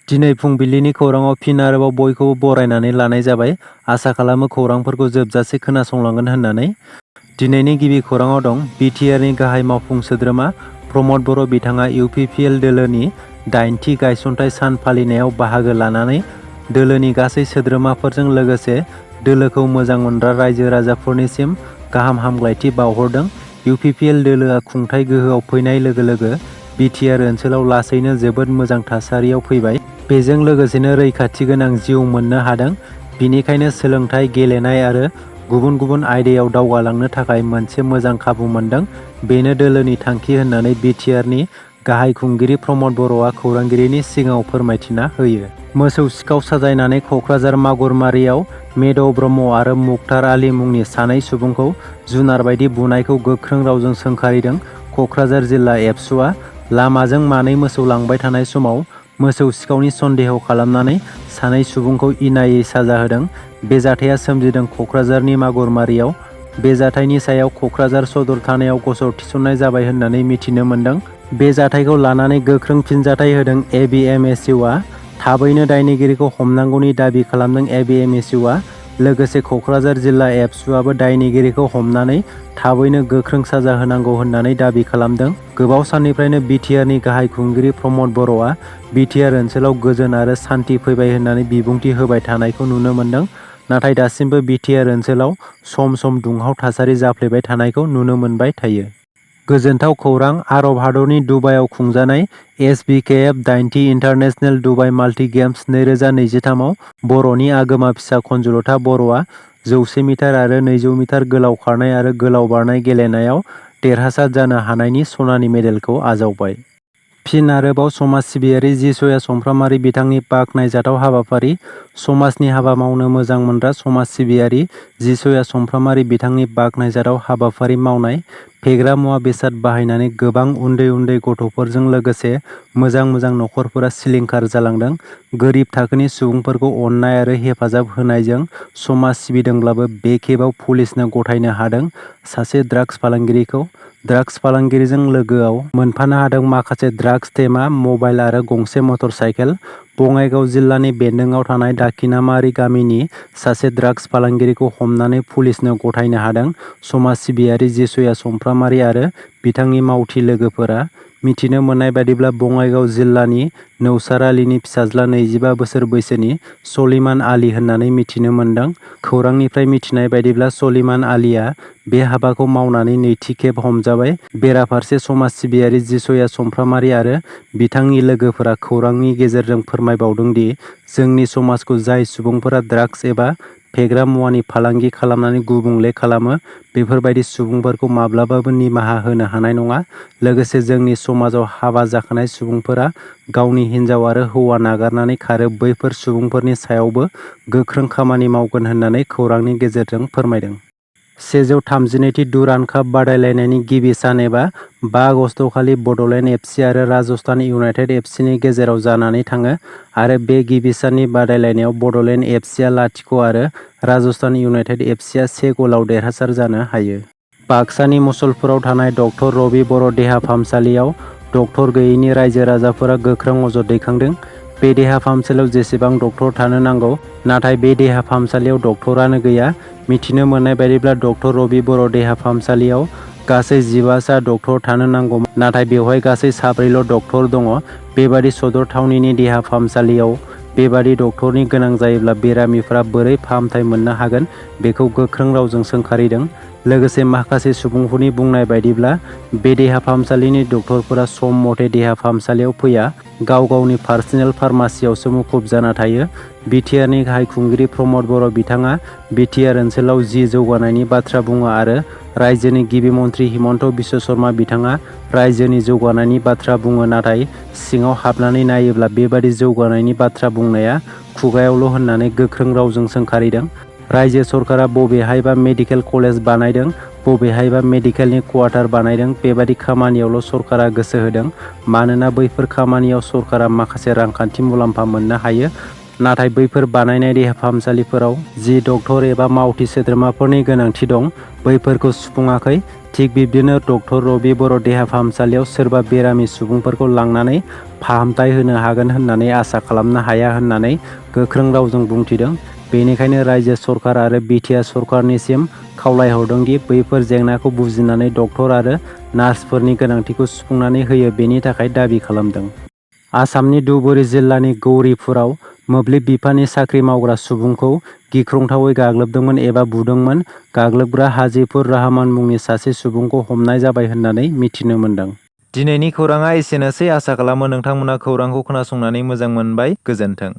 दिनै फुंबिलिनि खौराङाव फिन आरोबाव बयखौबो बरायनानै लानाय जाबाय। आसा खालामो खौरांफोरखौ जोबजासे खोनासंलांगोन होननानै। दिनैनि गिबि खौराङाव दं बिटिआरनि गाहाय मावफुं सोद्रोमा प्रमद बर' बिथाङा इउपिपिएल दोलोनि 8थि गायसनथाइ सान फालिनायाव बाहागो लानानै दोलोनि गासै सोद्रोमाफोरजों लोगोसे दोलोखौ मोजां मोनग्रा रायजो राजाफोरनिसिम गाहाम हामलायथि बावहरदों। इउपिपिएल दोलोआ खुंथाइ गोहोआव फैनाय लोगो लोगो बिटिआर ओनसोलाव लासैनो जोबोद मोजां थासारियाव फैबाय। बेजों लोगोसेनो रैखाथि गोनां जिउ मोननो हादों। बिनिखायनो सोलोंथाइ, गेलेनाय आरो गुबुन गुबुन आयदायाव दावगालांनो थाखाय मोनसे मोजां खाबु मोनदों। बेनो दोलोनि थांखि होननानै बिटिआरनि गाहाय खुंगिरि प्रमद बर'आ खौरांगिरिनि सिगाङाव फोरमायथिना होयो। मोसौ सिखाव साजायनानै क'क्राझार मागुरमारियाव मेद' ब्रह्म आरो मुक्तार आली मुंनि सानै सुबुंखौ जुनार बायदि बुनायखौ गोख्रों रावजों सोंखारिदों। क'क्राझार जिल्ला एबसुआ लामाजों मानै मोसौ लांबाय थानाय समाव मोसौ सिखावनि सन्देह खालामनानै सानै सुबुंखौ इनायै साजा होदों। बे जाथाया सोमजिदों क'क्राझारनि मागुरमारियाव। बे जाथायनि सायाव क'क्राझार सदर थानायाव गसर थिसननाय जाबाय होननानै मिथिनो मोन्दों। बे जाथायखौ लानानै गोख्रों फिनजाथाय होदों एबिएमएसइउआ। थाबैनो दायनिगिरिखौ हमनांगौनि दाबि खालामदों एबिएमएसइउआ। लोगोसे क'क्राझार जिल्ला एबसुआबो दायनिगिरिखौ हमनानै थाबैनो गोख्रों साजा होनांगौ होननानै दाबि खालामदों। गोबाव साननिफ्रायनो बिटिआरनि गाहाय खुंगिरि प्रमद बर'आ बिटिआर ओनसोलाव गोजोन आरो सान्थि फैबाय होननानै बिबुंथि होबाय थानायखौ नुनो मोन्दों। नाथाय दासिमबो बिटिआर ओनसोलाव सम सम दुंहाव थासारि जाफ्लेबाय थानायखौ नुनो मोनबाय थायो। गोजोनथाव खौरां आरब हादरनि दुबाइआव खुंजानाय एसबिकेएफ 8थि इन्टारनेशनेल दुबाइ माल्टि गेम्स 2023 आव बर'नि आगोमा फिसा खनजुलता बर'आ 100 मिटार आरो 200 मिटार गोलाव खारनाय आरो गोलाव बारनाय गेलेनायाव देरहासार जानो हानायनि सनानि मेडेलखौ आजावबाय। फिन आरोबाव समाज सिबियारि जिसया समफ्रामारि बिथांनि बाखनायजाथाव हाबाफारि। समाजनि हाबा मावनो मोजां मोनग्रा समाज सिबियारि जिसया समफ्रामारि बिथांनि बाखनायजाथाव हाबाफारि मावनाय। फेग्रा मुवा बेसाद बाहायनानै गोबां उन्दै उन्दै गथ'फोरजों लोगोसे मोजां मोजां नखरफोरा सिलिंखार जालांदों। गोरिब थाखोनि सुबुंफोरखौ अननाय आरो हेफाजाब होनायजों समाज सिबिदोंब्लाबो बे खेबाव पुलिसनो गथायनो हादों सासे ड्राग्स फालांगिरिखौ। ड्राग्स फालांगिरिजों लोगोआव मोनफानो हादों माखासे ड्राग्स टेमा, मबाइल आरो गंसे मटर साइकेल। बङाइगाव जिल्लानि बेन्दोंआव थानाय दाखिनामारि गामिनि सासे ड्राग्स फालांगिरिखौ हमनानै पुलिसनो गथायनो हादों समाज सिबियारि जिसया समफ्रामारि आरो बिथांनि मावथि लोगोफोरा। मिथिनो मोननाय बादिब्ला बङाइगाव जिल्लानि नौसार आलीनि फिसाज्ला 25 बोसोर बैसोनि सलिमान आली होननानै मिथिनो मोन्दों। खौरांनिफ्राय मिथिनाय बादिब्ला सलिमान आलीआ बे हाबाखौ मावनानै नैथि खेब हमजाबाय। बेराफारसे समाज सिबियारि जिसया समफ्रामारि आरो बिथांनि लोगोफोरा खौरांनि गेजेरजों फोरमायबावदों दि जोंनि समाजखौ जाय सुबुंफोरा ड्राग्स एबा फेग्रा मुवानि फालांगि खालामनानै गुबुंले खालामो बेफोरबायदि सुबुंफोरखौ माब्लाबाबो निमाहा होनो हानाय नङा। लोगोसे जोंनि समाजाव हाबा जाखानाय सुबुंफोरा गावनि हिन्जाव आरो हौवा नागारनानै खारो बैफोर सुबुंफोरनि सायावबो गोख्रों खामानि मावगोन होननानै खौरांनि गेजेरजों फोरमायदों। 132थि डुरान्ड काप बादायलायनायनि गिबि सान एबा 5 आगस्तखालि बड'लेण्ड एफसि आरो राजस्थान इउनाइटेड एफसिनि गेजेराव जानानै थाङो आरो बे गिबि साननि बादायलायनायाव बड'लेण्ड एफसिआ 0 आरो राजस्थान इउनाइटेड एफसिआ 1 गलाव देरहासार जानो हायो। बाक्सानि मुसलपुराव थानाय डक्टर रबि बर' देहा फाहामसालियाव डक्टर गैयैनि रायजो राजाफोरा गोख्रों अजद दैखांदों। बे देहा फाहामसालियाव जेसेबां डक्टर थानो नांगौ नाथाय बे देहा फाहामसालियाव डक्टरानो गैया। मिथिनो मोननाय बायदिब्ला डक्टर रबि बर' देहा फाहामसालियाव गासै 15सा डक्टर थानो नांगौमोन नाथाय बेवहाय गासै 4ल' डक्टर दङ। बेबादि सदर थावनिनि देहा फाहामसालियाव बेबादि डक्टरनि गोनां जायोब्ला बेरामिफोरा बोरै फाहामथाय मोननो हागोन बेखौ गोख्रों रावजों सोंखारिदों। लोगोसे माखासे सुबुंफोरनि बुंनाय बायदिब्ला बे देहा फाहामसालिनि डक्टरफोरा सम मथे देहा फाहामसालियाव फैया, गाव गावनि पार्सनेल फार्मासियावसो मुखुब जाना थायो। बिटिआरनि गाहाय खुंगिरि प्रमद बर' बिथाङा बिटिआर ओनसोलाव जौगानायनि बाथ्रा बुङो आरो रायजोनि गिबि मन्थ्रि हिमन्त बिश्व शर्मा बिथाङा रायजोनि जौगानायनि बाथ्रा बुङो नाथाय सिङाव हाबनानै नायोब्ला बेबादि जौगानायनि बाथ्रा बुंनाया खुगायावल' होननानै गोख्रों रावजों सोंखारिदों। रायजो सरकारा बबेहायबा मेडिकेल कलेज बानायदों, बबेहायबा मेडिकेलनि क्वार्टार बानायदों बेबादि खामानियावल' सरकारा गोसो होदों। मानोना बैफोर खामानियाव सरकारा माखासे रांखान्थि मुलाम्फा मोननो हायो। नाथाय बैफोर बानायनाय देहा फाहामसालिफोराव जि डक्टर एबा मावथि सोद्रोमाफोरनि गोनांथि दं बैफोरखौ सुफुङाखै। थिग बिब्दिनो डक्टर रबि बर' देहा फाहामसालियाव सोरबा बेरामि सुबुंफोरखौ लांनानै फाहामथाय होनो हागोन होननानै आसा खालामनो हाया होननानै गोख्रों रावजों बुंथिदों। बेनिखायनो रायजो सरकार आरो बिटिआर सरकारनिसिम खावलायहरदोंदि बैफोर जेंनाखौ बुजिनानै डक्टर आरो नार्सफोरनि गोनांथिखौ सुफुंनानै होयो बेनि थाखाय दाबि खालामदों। आसामनि धुबुरी जिल्लानि गौरीपुराव मोब्लिब बिफाननि साख्रि मावग्रा सुबुंखौ गिख्रंथावै गाग्लोबदोंमोन एबा बुदोंमोन। गाग्लोबग्रा हाजिफुर रहमान मुंनि सासे सुबुंखौ हमनाय जाबाय होननानै मिथिनो मोन्दों। दिनैनि खौराङा एसेनोसै। आसा खालामो नोंथांमोना खौरांखौ खोनासंनानै मोजां मोनबाय। गोजोन्थों।